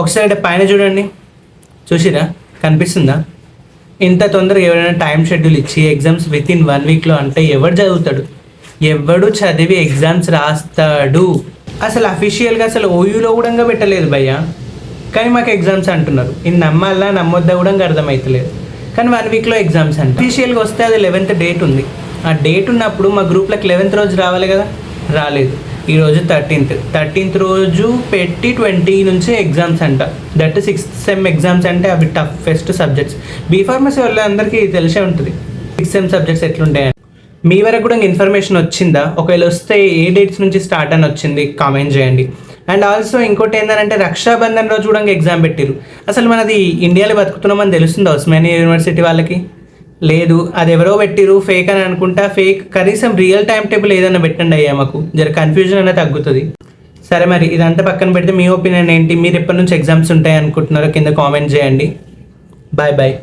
ఒకసారి పైన చూడండి, చూసిరా, కనిపిస్తుందా? ఇంత తొందరగా ఎవరైనా టైం షెడ్యూల్ ఇచ్చి ఎగ్జామ్స్ విత్ ఇన్ 1 వీక్లో అంటే ఎవడు చదువుతాడు? ఎవడు చదివి ఎగ్జామ్స్ రాస్తాడు? అసలు అఫీషియల్గా అసలు ఓయూలో కూడా పెట్టలేదు భయ్య, కానీ మాకు ఎగ్జామ్స్ అంటున్నారు. ఇది నమ్మాలా నమ్మొద్దా కూడా అర్థమవుతలేదు. కానీ 1 వీక్లో ఎగ్జామ్స్ అంట. అఫీషియల్గా వస్తే అది 11th డేట్ ఉంది. ఆ డేట్ ఉన్నప్పుడు మా గ్రూప్లోకి 11th రోజు రావాలి కదా, రాలేదు. ఈరోజు 13th రోజు పెట్టి 20 నుంచి ఎగ్జామ్స్ అంట. దట్ 6th సెమ్ ఎగ్జామ్స్ అంటే అవి టఫెస్ట్ సబ్జెక్ట్స్. బీఫార్మసీ వాళ్ళందరికీ తెలిసే ఉంటుంది 6th సెమ్ సబ్జెక్ట్స్ ఎట్లుంటాయని. మీ వరకు కూడా ఇన్ఫర్మేషన్ వచ్చిందా? ఒకవేళ వస్తే ఏ డేట్స్ నుంచి స్టార్ట్ అని వచ్చింది కామెంట్ చేయండి. అండ్ ఆల్సో ఇంకోటి ఏంటంటే రక్షాబంధన్ రోజు కూడా ఎగ్జామ్ పెట్టిరు. అసలు మనది ఇండియాలో బతుకుతున్నామని తెలుస్తుందా ఉస్మానియా యూనివర్సిటీ వాళ్ళకి? లేదు, అది ఎవరో పెట్టిరు ఫేక్ అని అనుకుంటా. ఫేక్ కనీసం రియల్ టైం టేబుల్ ఏదైనా పెట్టండి అయ్యా, మాకు జర కన్ఫ్యూజన్ అనేది తగ్గుతుంది. సరే, మరి ఇదంతా పక్కన పెడితే మీ ఒపీనియన్ ఏంటి? మీరు ఎప్పటి నుంచి ఎగ్జామ్స్ ఉంటాయి అనుకుంటున్నారో కింద కామెంట్ చేయండి. Bye bye.